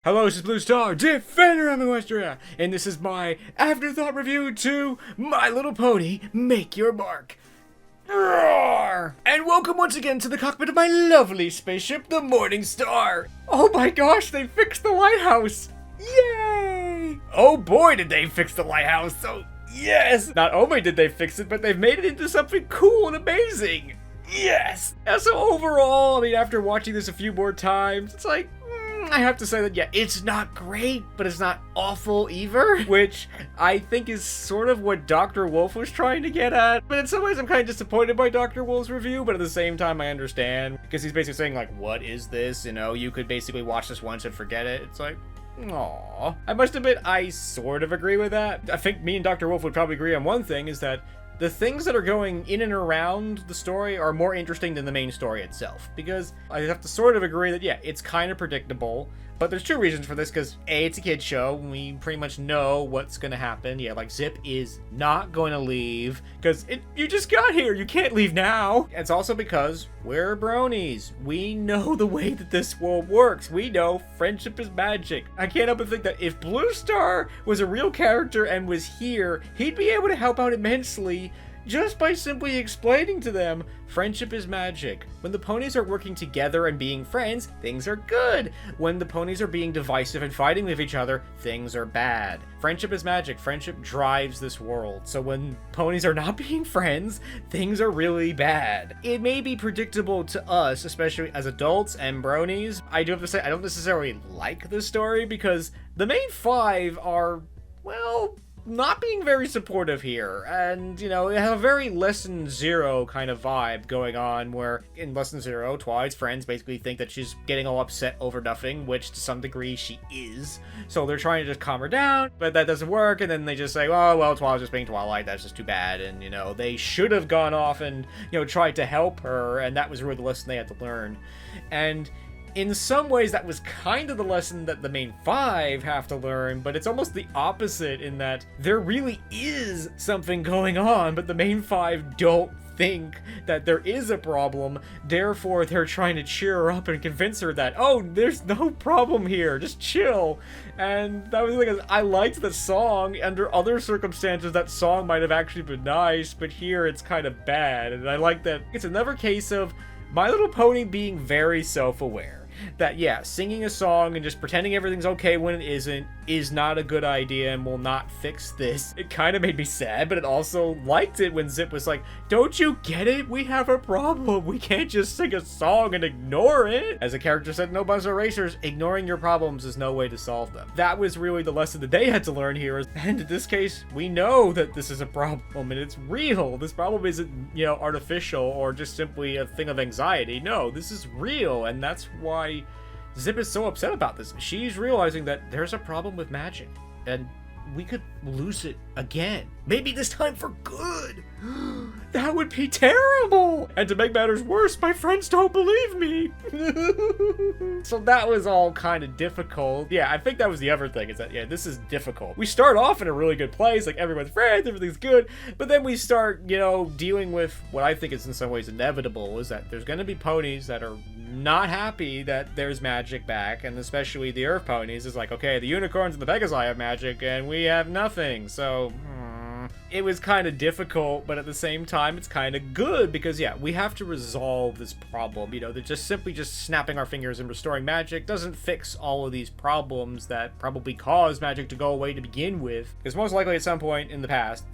Hello, this is Blue Star, Defender of Equestria, and this is my afterthought review to My Little Pony, Make Your Mark. Roar! And welcome once again to the cockpit of my lovely spaceship, the Morning Star. Oh my gosh, they fixed the lighthouse! Yay! Oh boy, did they fix the lighthouse, so yes! Not only did they fix it, but they've made it into something cool and amazing. Yes! And so overall, I mean, after watching this a few more times, it's like, I have to say that, yeah, it's not great, but it's not awful either, which I think is sort of what Dr. Wolf was trying to get at. But in some ways, I'm kind of disappointed by Dr. Wolf's review, but at the same time, I understand, because he's basically saying, like, what is this? You know, you could basically watch this once and forget it. It's like, aww. I must admit, I sort of agree with that. I think me and Dr. Wolf would probably agree on one thing, is that the things that are going in and around the story are more interesting than the main story itself, because I have to sort of agree that, yeah, it's kind of predictable, but there's two reasons for this, because A, it's a kid's show, and we pretty much know what's going to happen. Yeah, like, Zip is not going to leave, because you just got here, you can't leave now. It's also because we're bronies. We know the way that this world works. We know friendship is magic. I can't help but think that if Blue Star was a real character and was here, he'd be able to help out immensely just by simply explaining to them, friendship is magic. When the ponies are working together and being friends, things are good. When the ponies are being divisive and fighting with each other, things are bad. Friendship is magic. Friendship drives this world. So when ponies are not being friends, things are really bad. It may be predictable to us, especially as adults and bronies. I do have to say, I don't necessarily like this story because the main five are, well, not being very supportive here, and, you know, they have a very Lesson Zero kind of vibe going on, where in Lesson Zero, Twilight's friends basically think that she's getting all upset over nothing, which to some degree she is, so they're trying to just calm her down, but that doesn't work, and then they just say, oh, well, Twilight's just being Twilight, that's just too bad, and, you know, they should have gone off and, you know, tried to help her, and that was really the lesson they had to learn. And in some ways, that was kind of the lesson that the main five have to learn, but it's almost the opposite in that there really is something going on, but the main five don't think that there is a problem, therefore they're trying to cheer her up and convince her that, oh, there's no problem here, just chill. And that was the thing, is I liked the song. Under other circumstances, that song might have actually been nice, but here it's kind of bad, and I like that it's another case of My Little Pony being very self-aware. That, yeah, singing a song and just pretending everything's okay when it isn't is not a good idea and will not fix this. It kind of made me sad, but it also liked it when Zip was like, don't you get it? We have a problem. We can't just sing a song and ignore it. As a character said, no buzzer racers, ignoring your problems is no way to solve them. That was really the lesson that they had to learn here. And in this case, we know that this is a problem and it's real. This problem isn't, you know, artificial or just simply a thing of anxiety. No, this is real, and that's why Zip is so upset about this. She's realizing that there's a problem with magic, and we could lose it again. Maybe this time for good. That would be terrible. And to make matters worse, my friends don't believe me. So that was all kind of difficult. Yeah, I think that was the other thing, is that, yeah, this is difficult. We start off in a really good place, like everyone's friends, everything's good, but then we start, you know, dealing with what I think is in some ways inevitable, is that there's going to be ponies that are not happy that there's magic back, and especially the Earth ponies is like, okay, the unicorns and the Pegasi have magic, and we have nothing, so it was kind of difficult, but at the same time, it's kind of good, because, yeah, we have to resolve this problem. You know, they're just simply just snapping our fingers and restoring magic doesn't fix all of these problems that probably caused magic to go away to begin with, because most likely at some point in the past,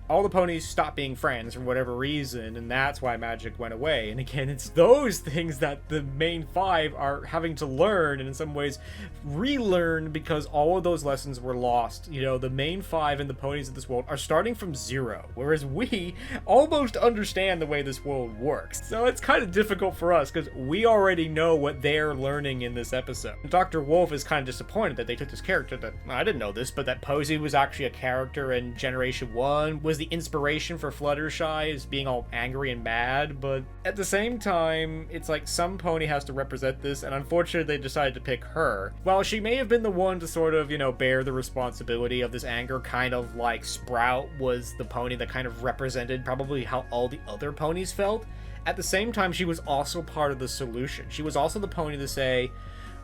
all the ponies stopped being friends for whatever reason, and that's why magic went away. And again, it's those things that the main five are having to learn, and in some ways relearn, because all of those lessons were lost. You know, the main five and the ponies of this world are starting from zero, whereas we almost understand the way this world works. So it's kind of difficult for us, because we already know what they're learning in this episode. Dr. Wolf is kind of disappointed that they took this character that, I didn't know this, but that Posey was actually a character in Generation 1, was the inspiration for Fluttershy as being all angry and mad, but at the same time, it's like some pony has to represent this, and unfortunately they decided to pick her. While she may have been the one to sort of, you know, bear the responsibility of this anger, kind of like Sprout was the pony that kind of represented probably how all the other ponies felt, at the same time, she was also part of the solution. She was also the pony to say,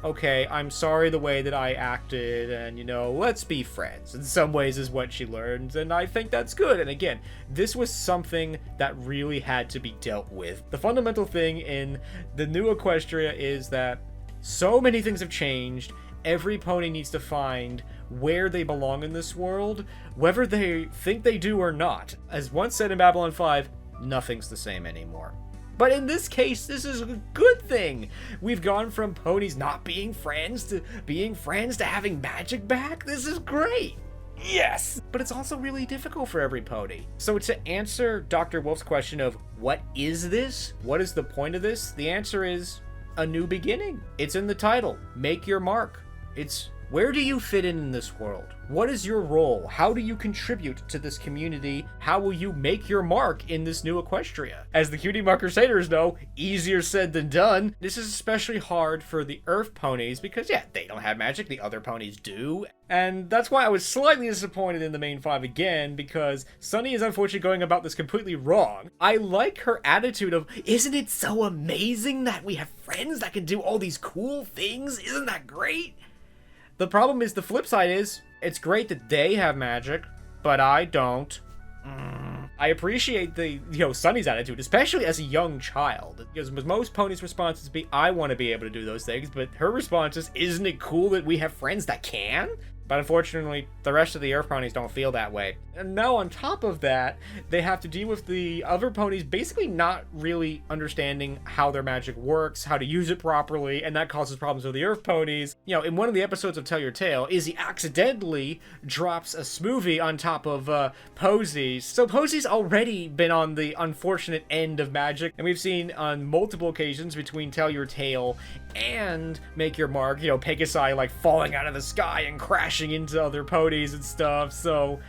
okay, I'm sorry the way that I acted, and, you know, let's be friends. In some ways is what she learns, and I think that's good. And again, this was something that really had to be dealt with. The fundamental thing in the new Equestria is that so many things have changed. Every pony needs to find where they belong in this world, whether they think they do or not. As once said in Babylon 5, nothing's the same anymore. But in this case, this is a good thing. We've gone from ponies not being friends to being friends to having magic back. This is great. Yes! But it's also really difficult for every pony. So to answer Dr. Wolf's question of what is this? What is the point of this? The answer is a new beginning. It's in the title. Make your mark. It's where do you fit in this world? What is your role? How do you contribute to this community? How will you make your mark in this new Equestria? As the Cutie Mark Crusaders know, easier said than done. This is especially hard for the Earth ponies because, yeah, they don't have magic, the other ponies do. And that's why I was slightly disappointed in the main 5 again, because Sunny is unfortunately going about this completely wrong. I like her attitude of, isn't it so amazing that we have friends that can do all these cool things? Isn't that great? The problem is, the flip side is, it's great that they have magic, but I don't. I appreciate the, Sunny's attitude, especially as a young child. Because most ponies' responses be, I want to be able to do those things, but her response is, isn't it cool that we have friends that can? But unfortunately, the rest of the Earth ponies don't feel that way. And now on top of that, they have to deal with the other ponies basically not really understanding how their magic works, how to use it properly, and that causes problems with the Earth ponies. In one of the episodes of Tell Your Tale, Izzy accidentally drops a smoothie on top of Posy. So Posy's already been on the unfortunate end of magic, and we've seen on multiple occasions between Tell Your Tale and Make Your Mark, Pegasi like falling out of the sky and crashing into other ponies and stuff. So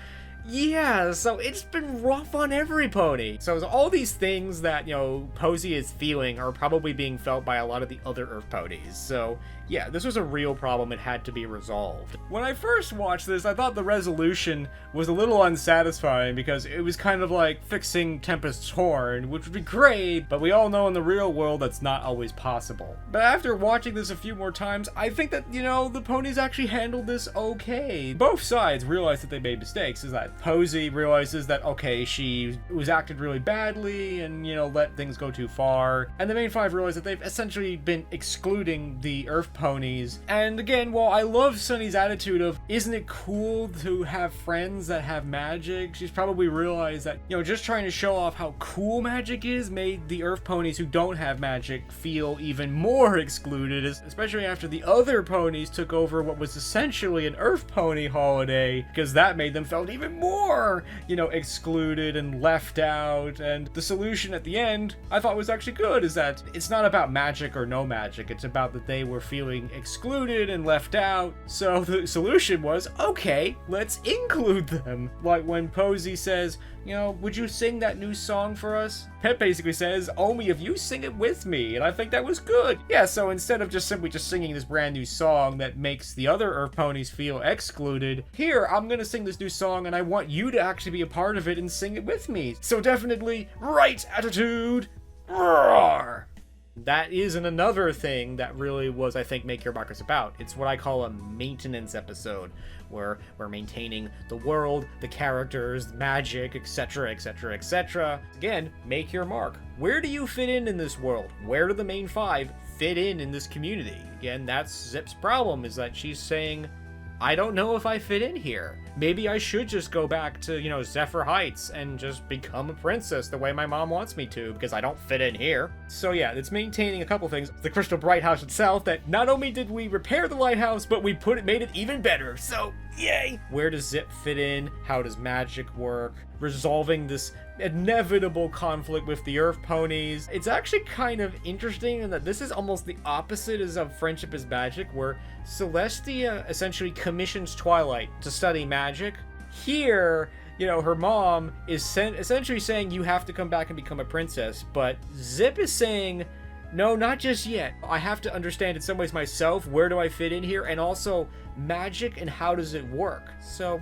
yeah, so it's been rough on every pony. So all these things that, Posy is feeling are probably being felt by a lot of the other Earth ponies. So yeah, this was a real problem. It had to be resolved. When I first watched this, I thought the resolution was a little unsatisfying because it was kind of like fixing Tempest's horn, which would be great, but we all know in the real world that's not always possible. But after watching this a few more times, I think that, the ponies actually handled this okay. Both sides realized that they made mistakes. Is that Posy realizes that, okay, she was acted really badly and, let things go too far. And the main 5 realize that they've essentially been excluding the Earth ponies. And again, while I love Sunny's attitude of, isn't it cool to have friends that have magic? She's probably realized that, just trying to show off how cool magic is made the Earth ponies who don't have magic feel even more excluded, especially after the other ponies took over what was essentially an Earth pony holiday, because that made them felt even more, excluded and left out. And the solution at the end, I thought was actually good, is that it's not about magic or no magic, it's about that they were feeling excluded and left out. So the solution was, okay, let's include them. Like when Posy says, would you sing that new song for us? Pep basically says, only if you sing it with me, and I think that was good. Yeah, so instead of just simply singing this brand new song that makes the other Earth ponies feel excluded, here, I'm gonna sing this new song and I want you to actually be a part of it and sing it with me. So definitely, right attitude, roar! That is another thing that really was, I think, Make Your Mark is about. It's what I call a maintenance episode, where we're maintaining the world, the characters, magic, etc., etc., etc. Again, make your mark. Where do you fit in this world? Where do the main 5 fit in this community? Again, that's Zip's problem, is that she's saying, I don't know if I fit in here. Maybe I should just go back to, Zephyr Heights and just become a princess the way my mom wants me to, because I don't fit in here. So yeah, it's maintaining a couple things. The Crystal Bright House itself, that not only did we repair the lighthouse, but we made it even better. So yay! Where does Zip fit in? How does magic work? Resolving this inevitable conflict with the Earth ponies. It's actually kind of interesting in that this is almost the opposite as of Friendship is Magic, where Celestia essentially commissions Twilight to study magic. Here, her mom is essentially saying you have to come back and become a princess, but Zip is saying, no, not just yet. I have to understand in some ways myself, where do I fit in here, and also magic and how does it work. So,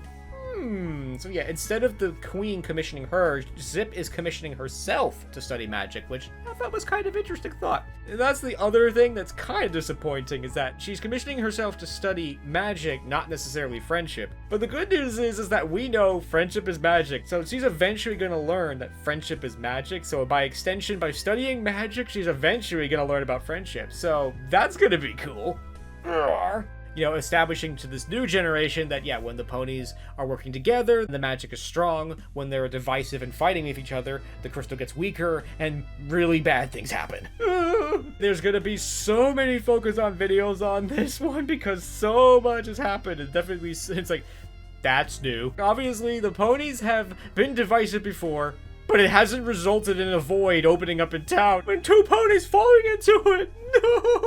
So yeah, instead of the queen commissioning her, Zip is commissioning herself to study magic, which I thought was kind of interesting thought. And that's the other thing that's kind of disappointing, is that she's commissioning herself to study magic, not necessarily friendship. But the good news is that we know friendship is magic, so she's eventually going to learn that friendship is magic. So by extension, by studying magic, she's eventually going to learn about friendship. So that's going to be cool. You know, establishing to this new generation that, yeah, when the ponies are working together, the magic is strong. When they're divisive and fighting with each other, the crystal gets weaker and really bad things happen. There's gonna be so many focus on videos on this one because so much has happened. It's definitely, it's like, that's new. Obviously, the ponies have been divisive before, but it hasn't resulted in a void opening up in town when 2 ponies falling into it. No!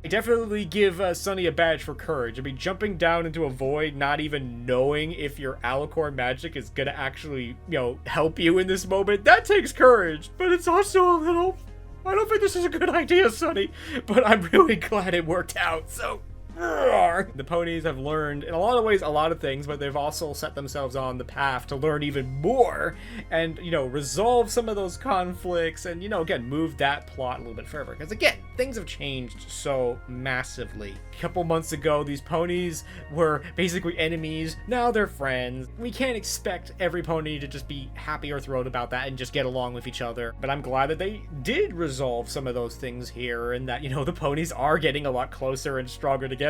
I definitely give Sunny a badge for courage. I mean, jumping down into a void, not even knowing if your alicorn magic is gonna actually, you know, help you in this moment, that takes courage. But it's also a little... I don't think this is a good idea, Sunny, but I'm really glad it worked out, so... The ponies have learned, in a lot of ways, a lot of things, but they've also set themselves on the path to learn even more and, you know, resolve some of those conflicts and, you know, again, move that plot a little bit further. Because, again, things have changed so massively. A couple months ago, these ponies were basically enemies. Now they're friends. We can't expect every pony to just be happy or thrilled about that and just get along with each other. But I'm glad that they did resolve some of those things here and that, you know, the ponies are getting a lot closer and stronger together.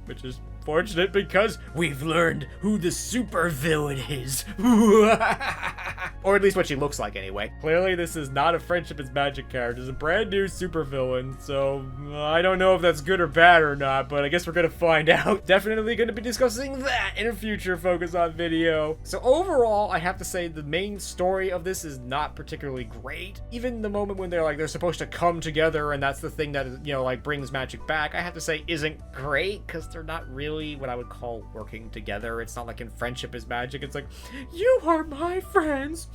Which is fortunate because we've learned who the supervillain is. Or at least what she looks like anyway. Clearly this is not a Friendship is Magic character. It's a brand new supervillain, so I don't know if that's good or bad or not, but I guess we're gonna find out. Definitely gonna be discussing that in a future Focus On video. So overall, I have to say the main story of this is not particularly great. Even the moment when they're supposed to come together and that's the thing that, you know, like brings magic back, I have to say isn't great because they're not really what I would call working together. It's not like in Friendship is Magic. It's like, you are my friends.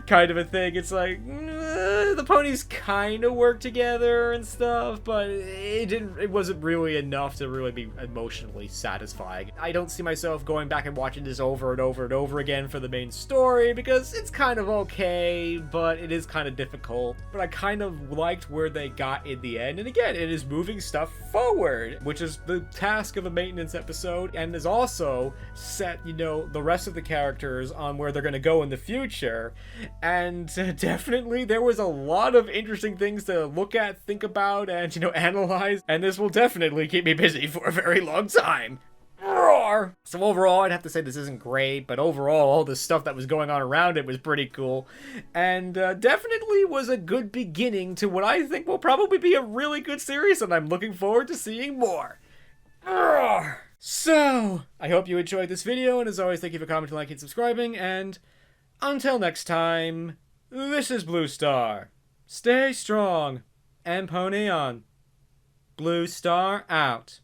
Kind of a thing. It's like the ponies kind of work together and stuff, but it wasn't really enough to really be emotionally satisfying. I don't see myself going back and watching this over and over and over again for the main story because it's kind of okay, but it is kind of difficult. But I kind of liked where they got in the end, and again, it is moving stuff forward, which is the task of a maintenance episode, and is also set, you know, the rest of the characters on where they're going to go in the future. And definitely there was a lot of interesting things to look at, think about, and, you know, analyze, and this will definitely keep me busy for a very long time. Roar! So overall, I'd have to say this isn't great, but overall, all the stuff that was going on around it was pretty cool, and definitely was a good beginning to what I think will probably be a really good series, and I'm looking forward to seeing more. Roar! So, I hope you enjoyed this video, and as always, thank you for commenting, liking, and subscribing, and until next time, this is Blue Star. Stay strong and pony on. Blue Star out.